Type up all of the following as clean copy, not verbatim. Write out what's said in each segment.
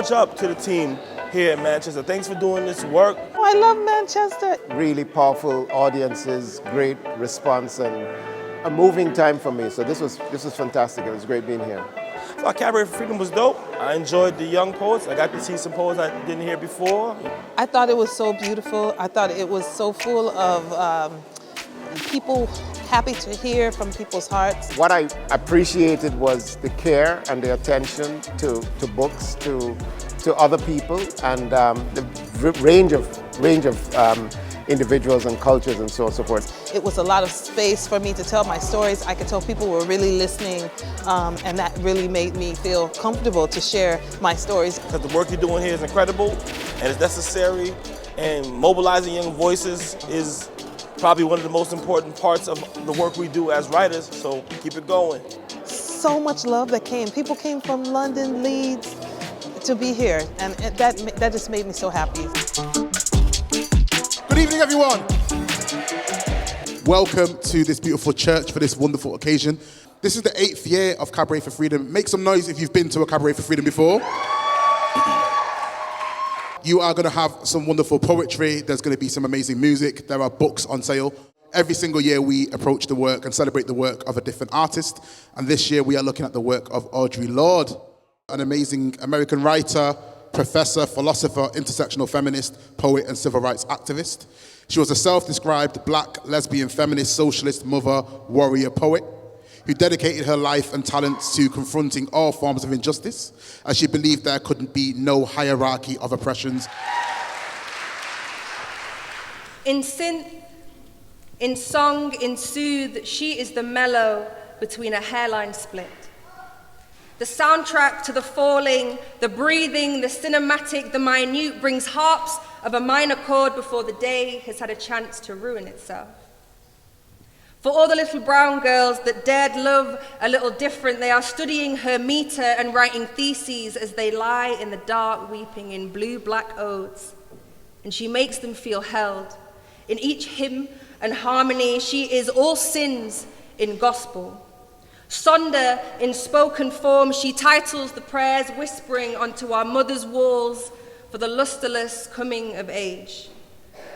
much up to the team here in Manchester. Thanks for doing this work. Oh, I love Manchester. Really powerful audiences, great response, and a moving time for me. So this was fantastic. It was great being here. So our Cabaret for Freedom was dope. I enjoyed the young poets. I got to see some poets I didn't hear before. I thought it was so beautiful. I thought it was so full of people happy to hear from people's hearts. What I appreciated was the care and the attention to books, to other people, and the range of individuals and cultures and so on and so forth. It was a lot of space for me to tell my stories. I could tell people were really listening, and that really made me feel comfortable to share my stories. Because the work you're doing here is incredible and it's necessary, and mobilizing young voices is probably one of the most important parts of the work we do as writers, so keep it going. So much love that came. People came from London, Leeds, to be here, and that just made me so happy. Good evening, everyone. Welcome to this beautiful church for this wonderful occasion. This is the 8th year of Cabaret for Freedom. Make some noise if you've been to a Cabaret for Freedom before. You are going to have some wonderful poetry. There's going to be some amazing music. There are books on sale. Every single year we approach the work and celebrate the work of a different artist. And this year we are looking at the work of Audre Lorde, an amazing American writer, professor, philosopher, intersectional feminist, poet, and civil rights activist. She was a self-described black, lesbian, feminist, socialist, mother, warrior, poet who dedicated her life and talents to confronting all forms of injustice, as she believed there couldn't be no hierarchy of oppressions. In synth, in song, in soothe, she is the mellow between a hairline split. The soundtrack to the falling, the breathing, the cinematic, the minute brings harps of a minor chord before the day has had a chance to ruin itself. For all the little brown girls that dared love a little different, they are studying her meter and writing theses as they lie in the dark, weeping in blue-black odes. And she makes them feel held. In each hymn and harmony, she is all sins in gospel. Sonder in spoken form, she titles the prayers whispering onto our mother's walls for the lusterless coming of age.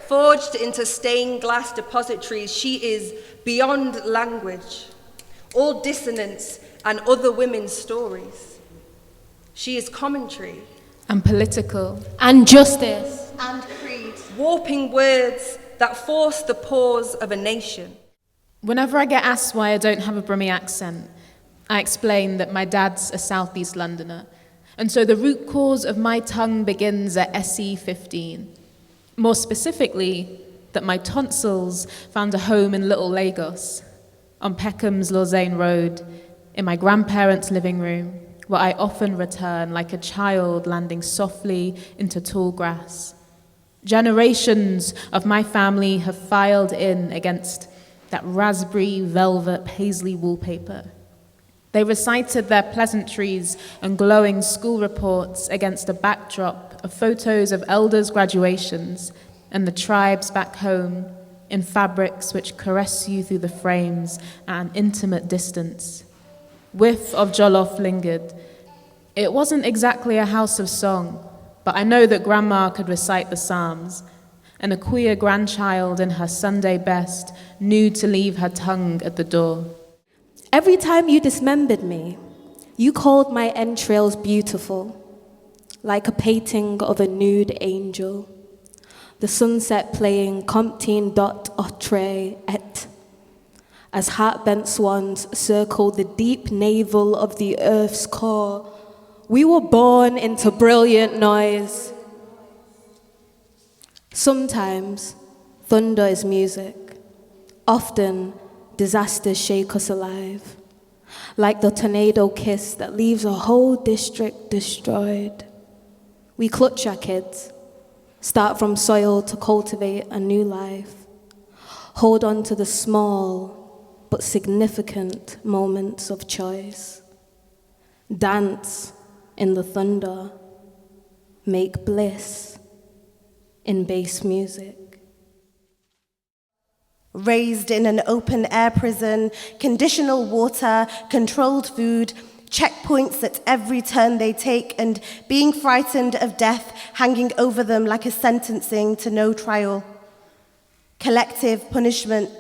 Forged into stained glass depositories, she is beyond language, all dissonance and other women's stories. She is commentary. And political. And justice. And creed. Warping words that force the pause of a nation. Whenever I get asked why I don't have a Brummie accent, I explain that my dad's a Southeast Londoner, and so the root cause of my tongue begins at S.E. 15. More specifically, that my tonsils found a home in Little Lagos, on Peckham's Lausanne Road, in my grandparents' living room, where I often return like a child landing softly into tall grass. Generations of my family have filed in against that raspberry velvet paisley wallpaper. They recited their pleasantries and glowing school reports against a backdrop of photos of elders' graduations and the tribes back home in fabrics which caress you through the frames at an intimate distance. Whiff of jollof lingered. It wasn't exactly a house of song, but I know that Grandma could recite the Psalms, and a queer grandchild in her Sunday best knew to leave her tongue at the door. Every time you dismembered me, you called my entrails beautiful, like a painting of a nude angel. The sunset playing Comptine dot Audre et, as heart-bent swans circled the deep navel of the earth's core. We were born into brilliant noise. Sometimes, thunder is music. Often, disasters shake us alive, like the tornado kiss that leaves a whole district destroyed. We clutch our kids, start from soil to cultivate a new life, hold on to the small but significant moments of choice, dance in the thunder, make bliss in bass music. Raised in an open-air prison, conditional water, controlled food, checkpoints at every turn they take, and being frightened of death hanging over them like a sentencing to no trial. Collective punishment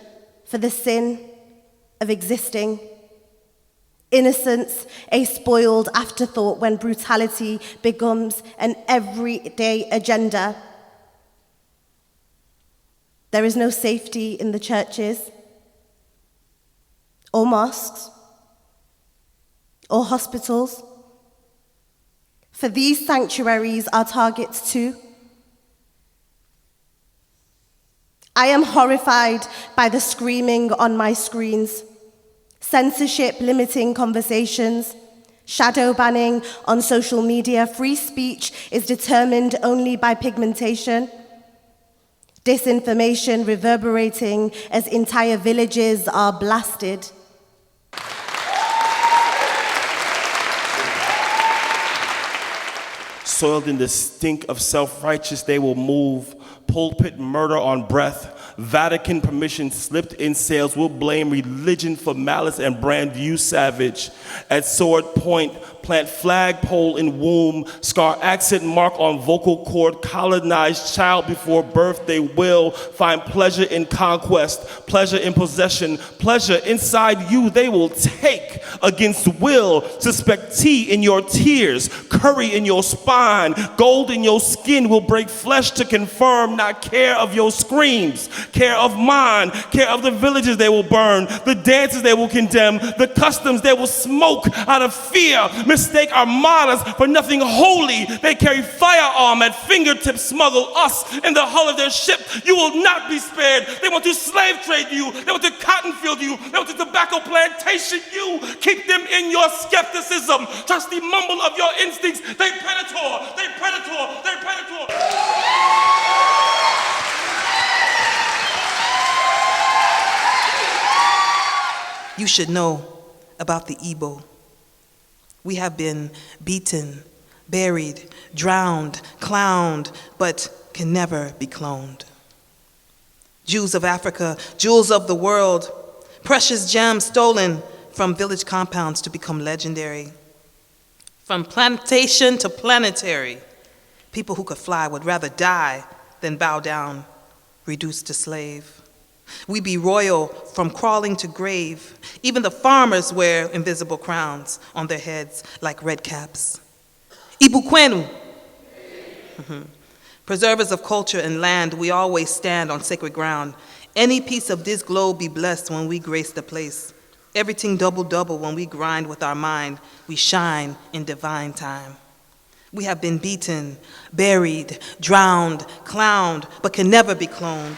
for the sin of existing. Innocence, a spoiled afterthought when brutality becomes an everyday agenda. There is no safety in the churches, or mosques, or hospitals. For these sanctuaries are targets too. I am horrified by the screaming on my screens, censorship limiting conversations, shadow banning on social media. Free speech is determined only by pigmentation. Disinformation reverberating as entire villages are blasted. Soiled in the stink of self-righteous, they will move. Pulpit murder on breath. Vatican permission slipped in sails. Will blame religion for malice and brand you savage. At sword point, plant flagpole in womb. Scar accent mark on vocal cord. Colonized child before birth. They will find pleasure in conquest, pleasure in possession, pleasure inside you. They will take against will. Suspect tea in your tears, curry in your spine, gold in your skin. Will break flesh to confirm, not care of your screams. Care of mine, care of the villages they will burn, the dances they will condemn, the customs they will smoke out of fear. Mistake armadas for nothing holy. They carry firearm at fingertips, smuggle us in the hull of their ship. You will not be spared. They want to slave trade you. They want to cotton field you. They want to tobacco plantation you. Keep them in your skepticism. Trust the mumble of your instincts. They predator, they predator, they predator. You should know about the Igbo. We have been beaten, buried, drowned, clowned, but can never be cloned. Jews of Africa, jewels of the world, precious gems stolen from village compounds to become legendary. From plantation to planetary, people who could fly would rather die than bow down, reduced to slave. We be royal from crawling to grave. Even the farmers wear invisible crowns on their heads like red caps. Ibukwenu. Preservers of culture and land, we always stand on sacred ground. Any piece of this globe be blessed when we grace the place. Everything double-double when we grind with our mind. We shine in divine time. We have been beaten, buried, drowned, clowned, but can never be cloned.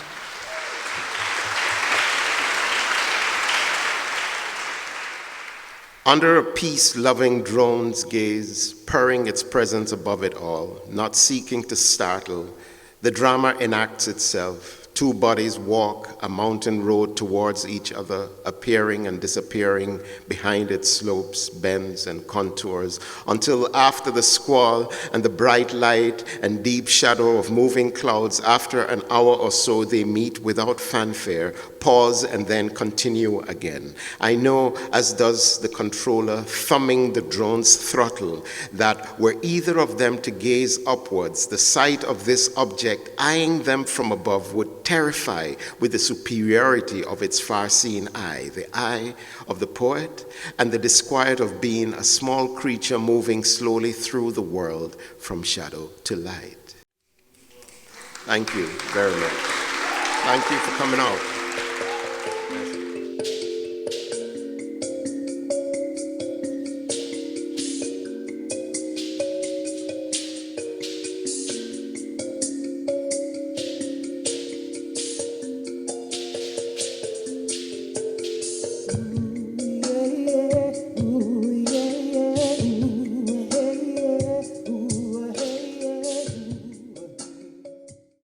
Under a peace-loving drone's gaze, purring its presence above it all, not seeking to startle, the drama enacts itself. Two bodies walk a mountain road towards each other, appearing and disappearing behind its slopes, bends, and contours, until after the squall and the bright light and deep shadow of moving clouds, after an hour or so, they meet without fanfare, pause, and then continue again. I know, as does the controller, thumbing the drone's throttle, that were either of them to gaze upwards, the sight of this object eyeing them from above would terrify with the superiority of its far-seeing eye, the eye of the poet, and the disquiet of being a small creature moving slowly through the world from shadow to light. Thank you very much. Thank you for coming out.